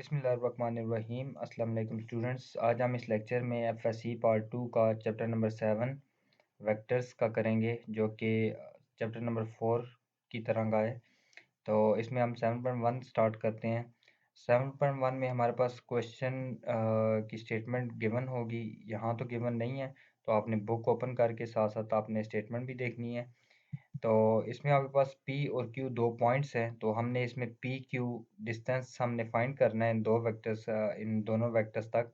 बिस्मिल्लाहिर्रहमानिर्रहीम। अस्सलाम वालेकुम स्टूडेंट्स। आज हम इस लेक्चर में एफएससी पार्ट 2 का चैप्टर नंबर 7 वेक्टर्स का करेंगे, जो कि चैप्टर नंबर 4 की तरह का है। तो इसमें हम 7.1 स्टार्ट करते हैं। 7.1 में हमारे पास क्वेश्चन की स्टेटमेंट गिवन होगी। यहाँ तो गिवन नहीं है, तो आपने बुक ओपन करके साथ साथ आपने स्टेटमेंट भी देखनी है। तो इसमें आपके पास P और Q दो पॉइंट्स हैं, तो हमने इसमें पी क्यू डिस्टेंस हमने फाइंड करना है इन दो वेक्टर्स इन दोनों वेक्टर्स तक।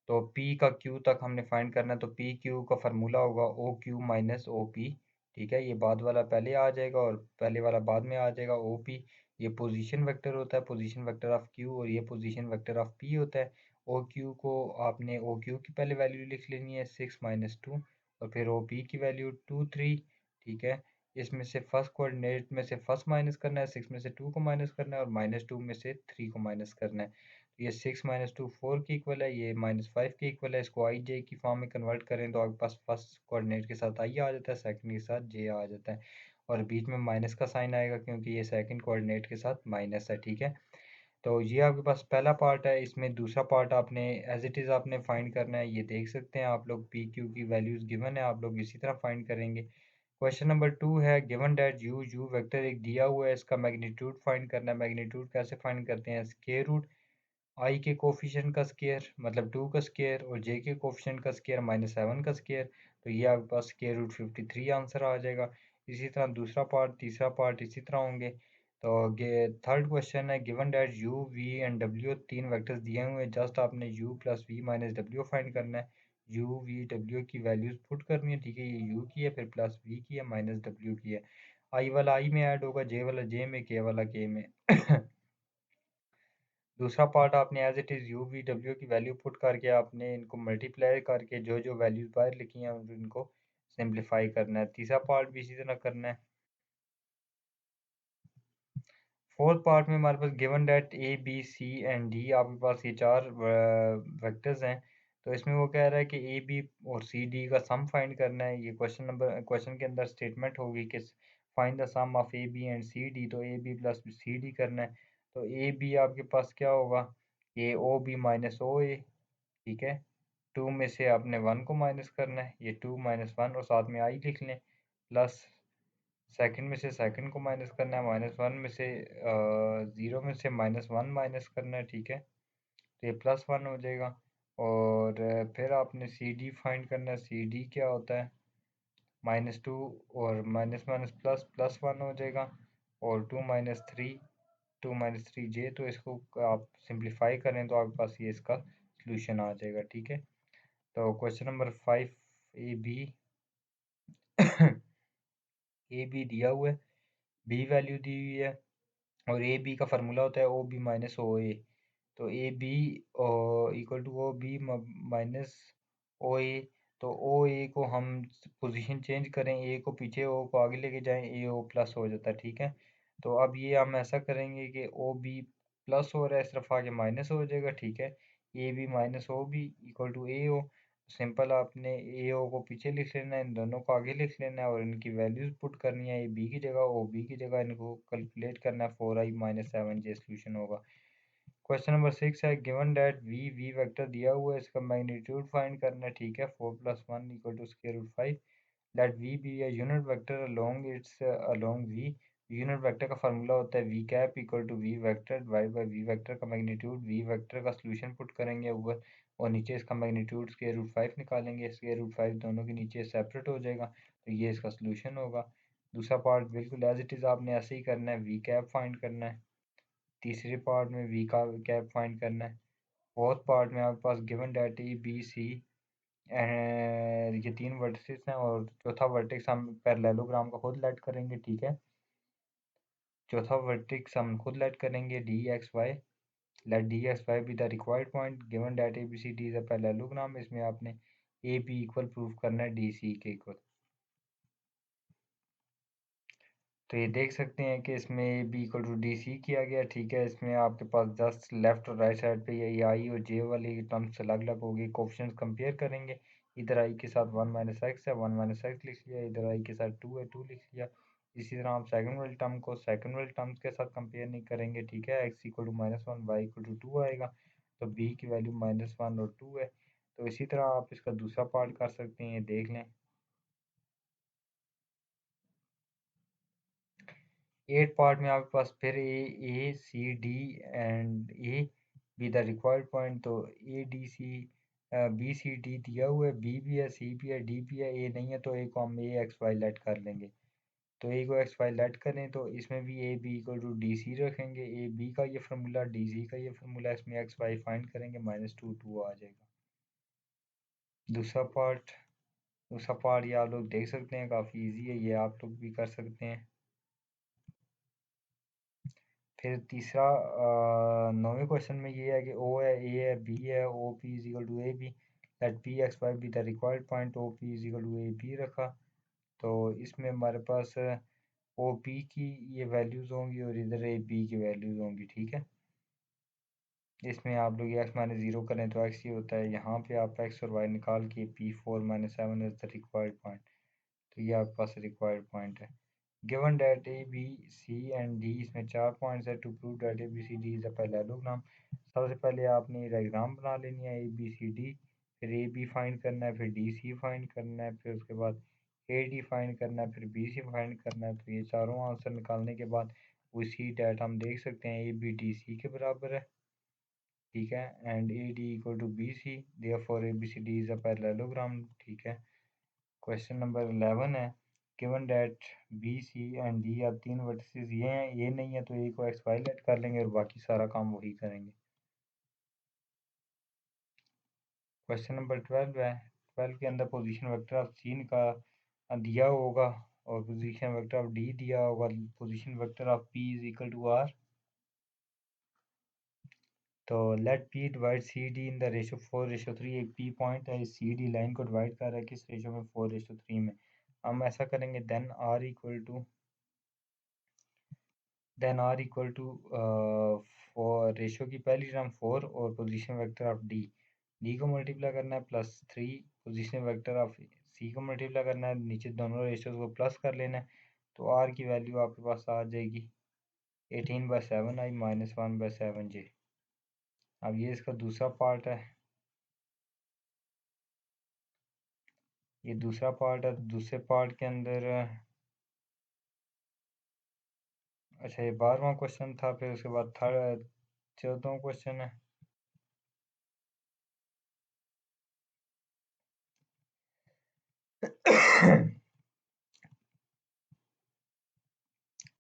तो P का Q तक हमने फाइंड करना है, तो पी क्यू का फार्मूला होगा O Q minus O P. ठीक है, ये बाद वाला पहले आ जाएगा और पहले वाला बाद में आ जाएगा। ओ पी ये पोजीशन वेक्टर होता है, पोजीशन वेक्टर ऑफ Q, और ये पोजीशन वेक्टर ऑफ P होता है। ओ क्यू को आपने ओ क्यू की पहले वैल्यू लिख लेनी है 6 माइनस 2, और फिर ओ पी की वैल्यू 2 3। ठीक है, इसमें से फर्स्ट कोऑर्डिनेट में से फर्स्ट माइनस करना है, 6 में से 2 को माइनस करना है, और -2 में से 3 को माइनस करना है। तो ये 6 माइनस 2 4 की इक्वल है, ये -5 की इक्वल है। इसको आई जे की फॉर्म में कन्वर्ट करें तो आपके पास फर्स्ट कोऑर्डिनेट के साथ आई आ जाता है, सेकंड के साथ जे आ जाता है, और बीच में माइनस का साइन आएगा क्योंकि ये सेकंड कोऑर्डिनेट के साथ माइनस है। ठीक है, तो ये आपके पास पहला पार्ट है। इसमें दूसरा पार्ट आपने एज इट इज़ आपने फाइंड करना है। ये देख सकते हैं आप लोग, पी क्यू की वैल्यूज़ गिवन है, आप लोग इसी तरह फाइंड करेंगे। क्वेश्चन नंबर 2 है, गिवन दैट यू वेक्टर एक दिया हुआ है, इसका मैग्नीट्यूड फाइंड करना है। मैग्नीट्यूड कैसे फाइंड करते हैं? स्क्वायर रूट आई के कोफिशिएंट का स्क्वायर मतलब 2 का स्क्वायर, और जे के कोफिशिएंट का स्क्वायर -7 का स्क्वायर। तो ये आपके पास स्क्वायर रूट 53 आंसर आ जाएगा। इसी तरह दूसरा पार्ट, तीसरा पार्ट इसी तरह होंगे। तो ये थर्ड क्वेश्चन है, given that U V and W तीन वेक्टर्स दिए हुए हैं, जस्ट आपने U plus V minus W find करना है। यू वी डब्ल्यू की वैल्यूज पुट करनी है। ठीक है, ये यू की है, फिर प्लस वी की है, माइनस डब्ल्यू की है। आई वाला आई में ऐड होगा, जे वाला जे में, के वाला के में। दूसरा पार्ट आपने as it is U V W की वैल्यू पुट करके आपने इनको मल्टीप्लाई करके जो जो वैल्यूज बाहर लिखी हैं इनको सिंप्लीफाई करना है। तीसरा पार्ट भी इसी तरह करना है। फोर्थ पार्ट में हमारे पास given that A B C and D, आपके पास ये चार वेक्टर्स हैं। तो इसमें वो कह रहा है कि ए बी और सी डी का सम फाइंड करना है। ये क्वेश्चन के अंदर स्टेटमेंट होगी कि find the sum of A B and C D, तो A B plus C D करना है। तो ए बी आपके पास क्या होगा? ये ओ बी माइनस ओ ए। ठीक है, 2 में से आपने 1 को माइनस करना है, ये 2 माइनस 1, और साथ में आई लिख लें, प्लस सेकंड में से सेकंड को माइनस करना है, -1 में से 0 में से -1 माइनस करना है। ठीक है, तो ये +1 हो जाएगा। और फिर आपने सी डी फाइंड करना है। सी डी क्या होता है? -2 और माइनस माइनस प्लस +1 हो जाएगा, और 2 माइनस थ्री, 2 माइनस थ्री जे। तो इसको आप सिंप्लीफाई करें तो आपके पास ये इसका सोल्यूशन आ जाएगा। ठीक है, तो question number 5 A B A B दिया हुआ है, बी वैल्यू दी हुई है, और ए बी का फार्मूला होता है ओ बी माइनस ओ ए। तो A B equal to O B minus O A. तो ओ ए को हम पोजीशन चेंज करें, ए को पीछे, ओ को आगे लेके जाएं, ए ओ प्लस हो जाता है। ठीक है, तो अब ये हम ऐसा करेंगे कि ओ बी प्लस हो रहा है, इस तरफ आके माइनस हो जाएगा। ठीक है, A B minus O B equal to A O. Simple आपने ए ओ को पीछे लिख लेना है, इन दोनों को आगे लिख लेना है, और इनकी वैल्यूज पुट करनी है। ए बी की जगह, ओ बी की जगह, इनको कैलकुलेट करना है। 4i माइनस 7j सोल्यूशन होगा। क्वेश्चन नंबर 6 है, गिवन दैट वी वेक्टर दिया हुआ है, इसका मैग्नीट्यूड फाइंड करना है। ठीक है, 4 + 1 equal to square root 5। Let V be a unit vector along V. Unit vector का फार्मूला होता है V cap equal to V vector divide by V vector का मैग्नीट्यूड। वी वेक्टर का सोल्यूशन पुट करेंगे ऊपर, और नीचे इसका मैग्नीट्यूड स्क्वायर रूट 5 निकालेंगे। स्क्वायर रूट 5 दोनों के नीचे सेपरेट हो जाएगा, तो ये इसका सोल्यूशन होगा। दूसरा पार्ट बिल्कुल एज इट इज़ आपने ऐसे ही करना है, वी कैप फाइंड करना है। तीसरे पार्ट में वी का कैप फाइंड करना है। फोर्थ पार्ट में आपके पास given that A B C ये तीन वर्टिसेस हैं, और चौथा वर्टेक्स हम पैरेललोग्राम का खुद लेट करेंगे। ठीक है, चौथा वर्टेक्स हम खुद लेट करेंगे, D X Y. Let D X Y be the required point given that A B C D is a parallelogram. इसमें आपने ए बी इक्वल प्रूफ करना है डी सी के इक्वल। तो ये देख सकते हैं कि इसमें A B equal to D C किया गया। ठीक है, इसमें आपके पास जस्ट लेफ्ट और राइट साइड पे ये आई और जे वाली टर्म्स अलग अलग होगी। कोफिशिएंट्स कंपेयर करेंगे, इधर आई के साथ 1 - x है, 1 - x लिख लिया, इधर आई के साथ 2 है, 2 लिख लिया, इसी तरह आप सेकंड वाले टर्म को सेकंड वाले टर्म्स के साथ कंपेयर नहीं करेंगे, ठीक है। x equal to -1 y equal to 2 आएगा, तो b की वैल्यू -1 और 2 है। तो इसी तरह आप इसका दूसरा पार्ट कर सकते हैं, ये देख लें। 8 पार्ट में आपके पास फिर A C D and A B the required point, तो A D C B C D दिया हुआ है, बी भी है, सी भी है, डी भी है, ए नहीं है, तो ए को हम ए एक्स वाई लेट कर लेंगे। तो ए को एक्स वाई लेट करें तो इसमें भी A B equal to D C रखेंगे, ए बी का ये फार्मूला, डी सी का ये फार्मूला, इसमें एक्स वाई फाइंड करेंगे, -2 आ जाएगा। दूसरा पार्ट ये आप लोग देख सकते हैं, काफ़ी इजी है, ये आप लोग भी कर सकते हैं। फिर तीसरा 9वें क्वेश्चन में ये है कि ओ है, ए है, बी है, O P is equal to A B, let P X Y be the required point, O P is equal to A B रखा। तो इसमें हमारे पास ओ पी की ये वैल्यूज़ होंगी और इधर ए बी की वैल्यूज़ होंगी, ठीक है। इसमें आप लोग एक्स माइनस ज़ीरो करें तो एक्स ये होता है, यहाँ पे आप एक्स और वाई निकाल के P4 - 7 is the required point, तो ये आपके पास रिक्वायर्ड पॉइंट है। Given that A B C and D, इसमें 4 पॉइंट्स है। To prove that A B C D is a parallelogram, सबसे पहले आपने ये डायग्राम बना लेनी है, ए बी सी डी, फिर ए बी फाइंड करना है, फिर डी सी फाइंड करना है, फिर उसके बाद ए डी फाइंड करना है, फिर बी सी फाइंड करना है। तो ये चारों आंसर निकालने के बाद उसी डेट हम देख सकते हैं ए बी डी सी के बराबर है, ठीक है। And A D equal to B C, therefore A B C D is a parallelogram, ठीक है। क्वेश्चन नंबर 11 है, given that B C and D अब तीन वर्टिसेस ये हैं, ये नहीं है तो ए को एक्स वाई लेट कर लेंगे और बाकी सारा काम वही करेंगे। क्वेश्चन नंबर 12 है, 12 के अंदर पोजीशन वेक्टर ऑफ सी का दिया होगा और पोजीशन वेक्टर ऑफ डी दिया होगा, position vector of P is equal to R. तो let P divide C D in the ratio 4:3, एक पी पॉइंट है, सी डी लाइन को डिवाइड कर रहा है किस रेशो में, 4:3 में। हम ऐसा करेंगे, then are equal to four, ratio की पहली टर्म 4 और पोजीशन वेक्टर ऑफ डी को मल्टीप्लाई करना है +3, पोजीशन वेक्टर ऑफ सी को मल्टीप्लाई करना है, नीचे दोनों रेशोज को प्लस कर लेना है। तो आर की वैल्यू आपके पास आ जाएगी 18/7 आई -1/7 जे। अब ये इसका दूसरा पार्ट है, ये दूसरा पार्ट है। दूसरे पार्ट के अंदर अच्छा ये 12वां क्वेश्चन था, फिर उसके बाद 14वां क्वेश्चन है।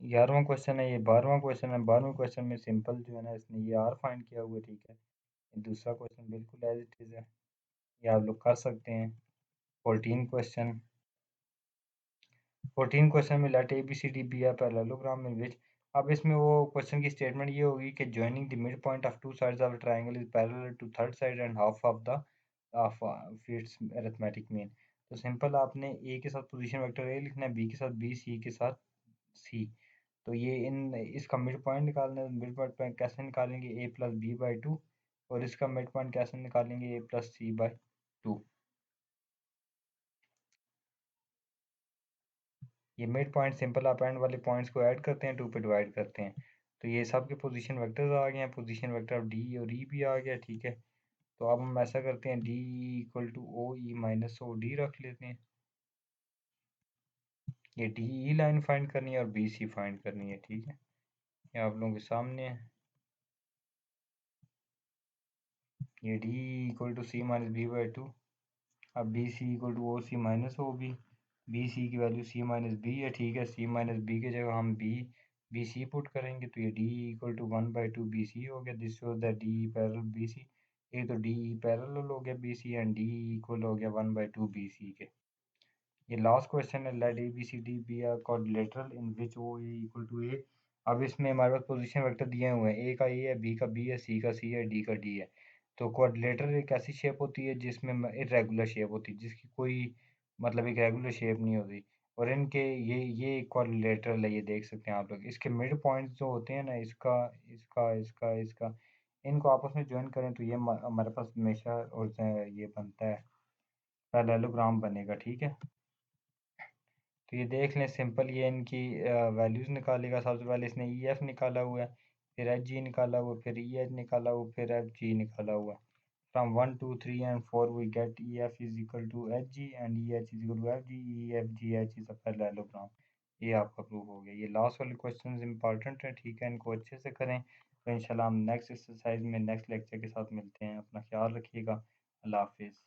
11वां क्वेश्चन है, ये 12वां क्वेश्चन है। 12वें क्वेश्चन में सिंपल जो है ना, इसने ये आर फाइंड किया हुआ है, ठीक है। दूसरा क्वेश्चन बिल्कुल एज इट इज़ है, ये आप लोग कर सकते हैं। 14 क्वेश्चन 14 क्वेश्चन में let A B C D be are parallelogram in which, अब इसमें वो क्वेश्चन की स्टेटमेंट ये होगी कि joining the mid point of two sides of a triangle is parallel to third side and half of the of its arithmetic mean. तो simple आपने A के साथ पोजीशन वेक्टर ए लिखना है, बी के साथ बी, सी के साथ सी। तो ये इन इसका मिड पॉइंट निकालना है, मिड पॉइंट कैसे निकालेंगे, a+b/2, और इसका मिड पॉइंट कैसे निकालेंगे, a+c/2। ये मिड पॉइंट सिंपल आप एंड वाले पॉइंट्स को ऐड करते हैं, 2 पे डिवाइड करते हैं। तो ये सब के पोजीशन वेक्टर्स आ गए हैं, पोजीशन वेक्टर ऑफ डी और ई भी आ गया, ठीक है। तो अब हम ऐसा करते हैं, D equal to O E minus O D रख लेते हैं। ये डी ई लाइन फाइंड करनी है और बी सी फाइंड करनी है, ठीक है। ये आप लोगों के सामने है, ये D equal to C minus बी/2। अब B C equal to O C minus O B, B C की वैल्यू सी माइनस बी है, ठीक है। सी माइनस बी की जगह हम बी सी पुट करेंगे, तो ये D equal to 1/2 B C हो गया। This shows that D parallel B C, ये तो डी पैरेलल हो गया B C and D equal हो गया 1/2 बी सी के। ये लास्ट क्वेश्चन है, let A B C D be are quadrilateral in which O A equal to A. अब इसमें हमारे पास पोजीशन वेक्टर दिए हुए हैं, ए का ए है, बी का बी है, सी का सी है, डी का डी है। तो क्वाड्रिलेटरल एक ऐसी शेप होती है जिसमें इरेगुलर शेप होती है, जिसकी कोई मतलब एक रेगुलर शेप नहीं होती। और इनके ये क्वाड्रिलेटरल है, ये देख सकते हैं आप लोग। इसके मिड पॉइंट्स जो होते हैं ना, इसका इसका इसका इसका, इनको आपस में ज्वाइन करें तो ये हमारे पास हमेशा और ये बनता है पैरेललोग्राम बनेगा, ठीक है। तो ये देख लें सिंपल, ये इनकी वैल्यूज़ निकालेगा। सबसे पहले इसने ई एफ निकाला हुआ है, फिर एच जी निकाला हुआ है, फिर ई एच निकाला हुआ है, फिर एफ जी निकाला हुआ है। From 1 2 3 and 4 we get E F is equal to H G and E H is equal to F G. E F G H is a parallelogram. ये आपका प्रूफ हो गया। ये लास्ट वाले क्वेश्चन इंपॉर्टेंट है, ठीक है, इनको अच्छे से करें। तो इंशाल्लाह हम नेक्स्ट एक्सरसाइज में नेक्स्ट लेक्चर के साथ मिलते हैं। अपना ख्याल रखिएगा। अल्लाह हाफिज़।